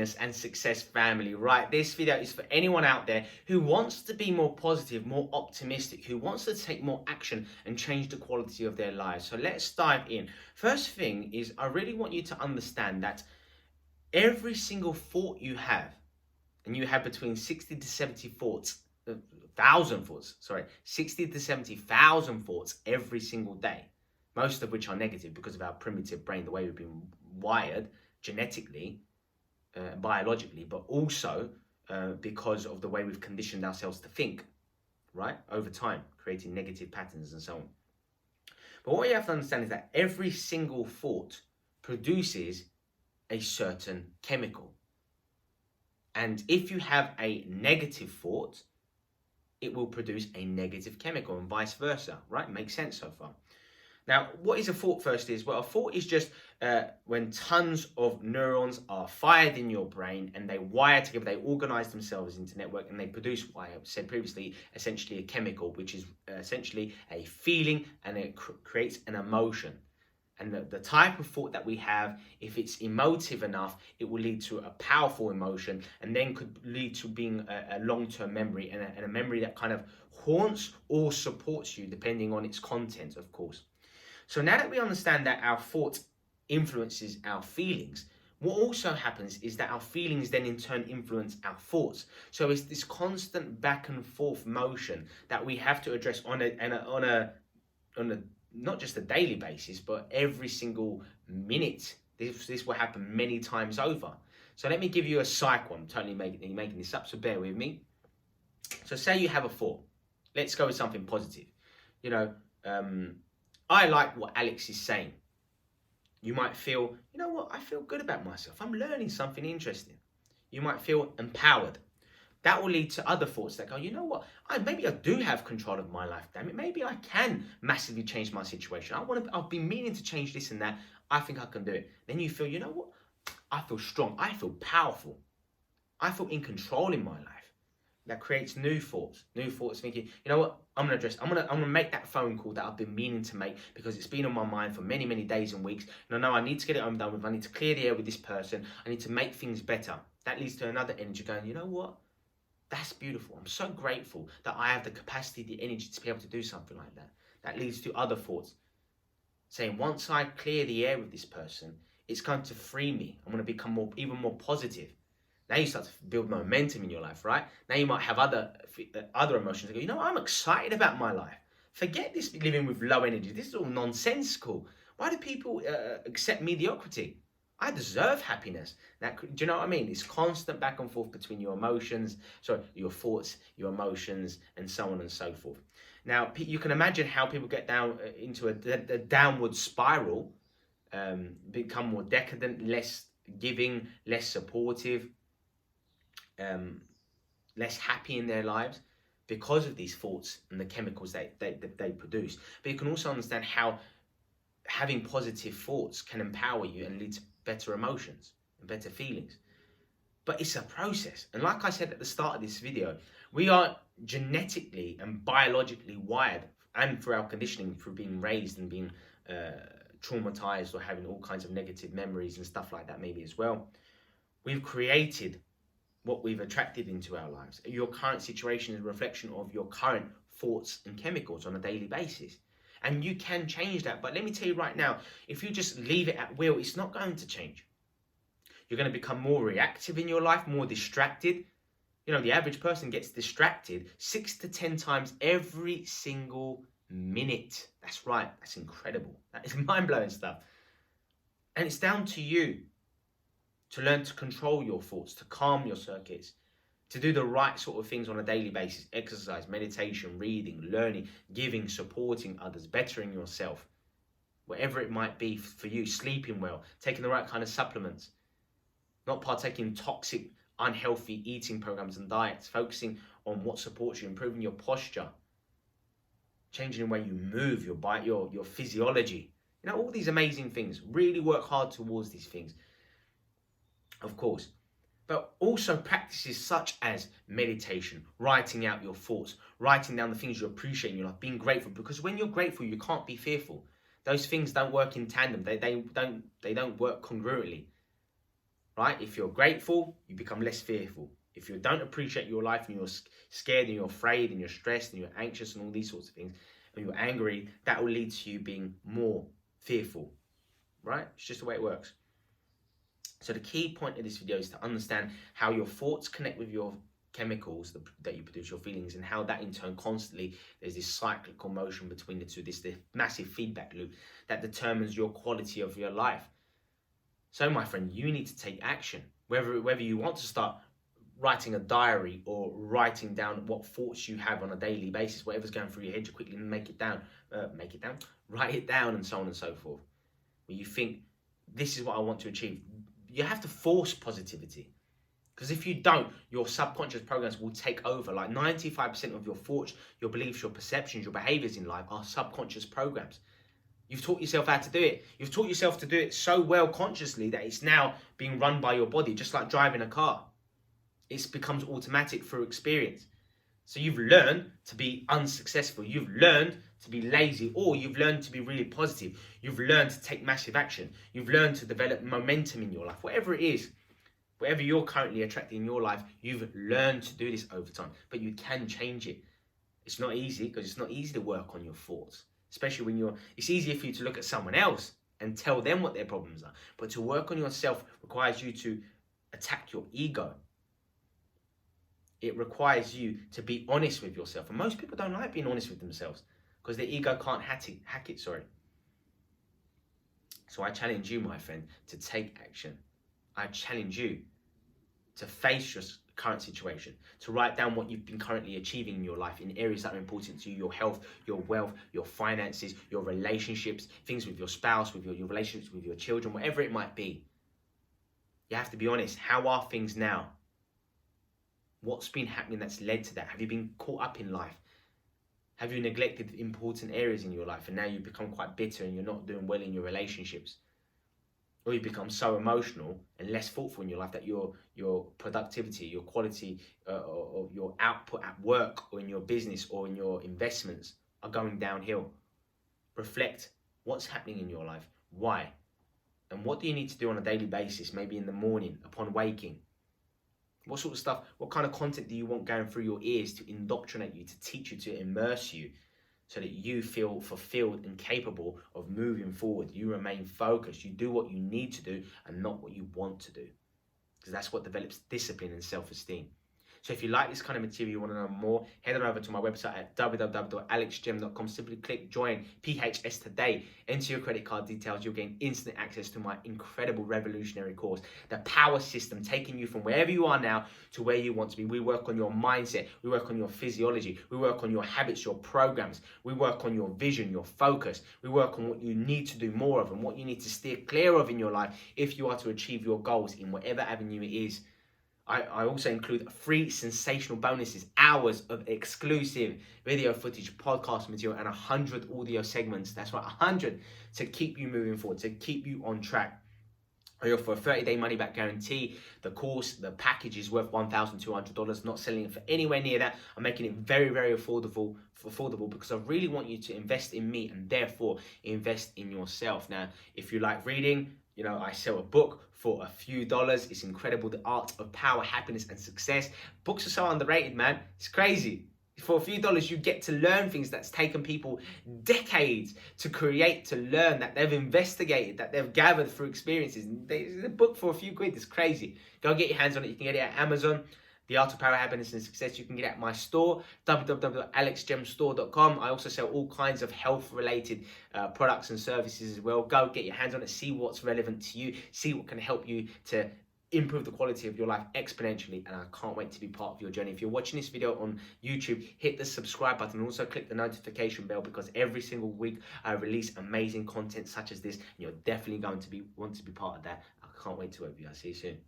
happiness and success, family, right? This video is for anyone out there who wants to be more positive, more optimistic, who wants to take more action and change the quality of their lives. So let's dive in. First thing is, I really want you to understand that every single thought you have, and you have between 60 to 70 thoughts, 60 to 70,000 thoughts every single day, most of which are negative because of our primitive brain, the way we've been wired genetically, biologically, but also because of the way we've conditioned ourselves to think, right? Over time, creating negative patterns and so on. But what you have to understand is that every single thought produces a certain chemical. And if you have a negative thought, it will produce a negative chemical and vice versa, right? Makes sense so far. Now, what is a thought first is? Well, a thought is just when tons of neurons are fired in your brain and they wire together, they organize themselves into network and they produce what I said previously, essentially a chemical, which is essentially a feeling, and it creates an emotion. And the type of thought that we have, if it's emotive enough, it will lead to a powerful emotion and then could lead to being a long-term memory and a memory that kind of haunts or supports you depending on its content, of course. So now that we understand that our thought influences our feelings, what also happens is that our feelings then in turn influence our thoughts. So it's this constant back and forth motion that we have to address on a not just a daily basis, but every single minute. This will happen many times over. So let me give you a cycle. I'm totally making this up, so bear with me. So say you have a thought. Let's go with something positive. I like what Alex is saying. You might feel, you know what, I feel good about myself. I'm learning something interesting. You might feel empowered. That will lead to other thoughts that go, you know what, maybe I do have control of my life, damn it. Maybe I can massively change my situation. I've been meaning to change this and that. I think I can do it. Then you feel, you know what, I feel strong. I feel powerful. I feel in control in my life. That creates new thoughts thinking, you know what, I'm gonna make that phone call that I've been meaning to make because it's been on my mind for many, many days and weeks. And I know I need to get it done with. I need to clear the air with this person. I need to make things better. That leads to another energy going, you know what? That's beautiful. I'm so grateful that I have the capacity, the energy to be able to do something like that. That leads to other thoughts saying, once I clear the air with this person, it's going to free me. I'm going to become even more positive. Now you start to build momentum in your life, right? Now you might have other emotions that go, you know, I'm excited about my life. Forget this living with low energy. This is all nonsensical. Why do people accept mediocrity? I deserve happiness. Do you know what I mean? It's constant back and forth between your emotions, your thoughts, your emotions, and so on and so forth. Now, you can imagine how people get down into a downward spiral, become more decadent, less giving, less supportive, less happy in their lives because of these thoughts and the chemicals they produce. But you can also understand how having positive thoughts can empower you and lead to better emotions and better feelings. But it's a process. And like I said at the start of this video, we are genetically and biologically wired, and through our conditioning, through being raised and being traumatized or having all kinds of negative memories and stuff like that maybe as well. We've created what we've attracted into our lives. Your current situation is a reflection of your current thoughts and chemicals on a daily basis. And you can change that. But let me tell you right now, if you just leave it at will, it's not going to change. You're going to become more reactive in your life, more distracted. You know, the average person gets distracted 6 to 10 times every single minute. That's right. That's incredible. That is mind-blowing stuff. And it's down to you to learn to control your thoughts, to calm your circuits, to do the right sort of things on a daily basis: exercise, meditation, reading, learning, giving, supporting others, bettering yourself, whatever it might be for you, sleeping well, taking the right kind of supplements, not partaking in toxic, unhealthy eating programs and diets, focusing on what supports you, improving your posture, changing the way you move, your physiology. You know, all these amazing things. Really work hard towards these things, of course. But also practices such as meditation, writing out your thoughts, writing down the things you appreciate in your life, being grateful. Because when you're grateful, you can't be fearful. Those things don't work in tandem. They don't work congruently. right? If you're grateful, you become less fearful. If you don't appreciate your life and you're scared and you're afraid and you're stressed and you're anxious and all these sorts of things, and you're angry, that will lead to you being more fearful, right? It's just the way it works. So the key point of this video is to understand how your thoughts connect with your chemicals that you produce, your feelings, and how that in turn constantly, there's this cyclical motion between the two, this massive feedback loop that determines your quality of your life. So my friend, you need to take action, whether you want to start writing a diary or writing down what thoughts you have on a daily basis, whatever's going through your head, you quickly write it down, and so on and so forth. Where you think, this is what I want to achieve. You have to force positivity. Because if you don't, your subconscious programs will take over. Like 95% of your thoughts, your beliefs, your perceptions, your behaviors in life are subconscious programs. You've taught yourself how to do it. You've taught yourself to do it so well consciously that it's now being run by your body, just like driving a car. It becomes automatic through experience. So you've learned to be unsuccessful. You've learned to be lazy, or you've learned to be really positive. You've learned to take massive action. You've learned to develop momentum in your life. Whatever it is, whatever you're currently attracting in your life, you've learned to do this over time. But you can change it. It's not easy, because it's not easy to work on your thoughts. Especially when it's easier for you to look at someone else and tell them what their problems are. But to work on yourself requires you to attack your ego. It requires you to be honest with yourself. And most people don't like being honest with themselves because their ego can't hack it. So I challenge you, my friend, to take action. I challenge you to face your current situation, to write down what you've been currently achieving in your life in areas that are important to you: your health, your wealth, your finances, your relationships, things with your spouse, with your relationships with your children, whatever it might be. You have to be honest. How are things now? What's been happening that's led to that? Have you been caught up in life? Have you neglected important areas in your life and now you've become quite bitter and you're not doing well in your relationships? Or you become so emotional and less thoughtful in your life that your productivity, your quality, or your output at work or in your business or in your investments are going downhill. Reflect what's happening in your life, why, and what do you need to do on a daily basis, maybe in the morning upon waking. What sort of stuff, what kind of content do you want going through your ears to indoctrinate you, to teach you, to immerse you, so that you feel fulfilled and capable of moving forward? You remain focused. You do what you need to do and not what you want to do. Because that's what develops discipline and self-esteem. So if you like this kind of material, you want to know more, head on over to my website at www.alexgem.com. Simply click join PHS today. Enter your credit card details. You'll gain instant access to my incredible revolutionary course, The Power System, taking you from wherever you are now to where you want to be. We work on your mindset. We work on your physiology. We work on your habits, your programs. We work on your vision, your focus. We work on what you need to do more of and what you need to steer clear of in your life if you are to achieve your goals in whatever avenue it is. I also include free sensational bonuses, hours of exclusive video footage, podcast material, and 100 audio segments. That's right, 100, to keep you moving forward, to keep you on track. I offer a 30-day money-back guarantee. The course, the package is worth $1,200. Not selling it for anywhere near that. I'm making it very, very affordable because I really want you to invest in me and therefore invest in yourself. Now, if you like reading, I sell a book for a few dollars. It's incredible. The Art of Power, Happiness, and Success. Books are so underrated, man. It's crazy. For a few dollars, you get to learn things that's taken people decades to create, to learn, that they've investigated, that they've gathered through experiences. The book for a few quid is crazy. Go get your hands on it. You can get it at Amazon. The Art of Power, Happiness, and Success. You can get it at my store, www.alexgemstore.com. I also sell all kinds of health-related products and services as well. Go get your hands on it. See what's relevant to you. See what can help you to improve the quality of your life exponentially, and I can't wait to be part of your journey. If you're watching this video on YouTube, hit the subscribe button and also click the notification bell, because every single week I release amazing content such as this, and you're definitely going to want to be part of that. I can't wait to work with you. I'll see you soon.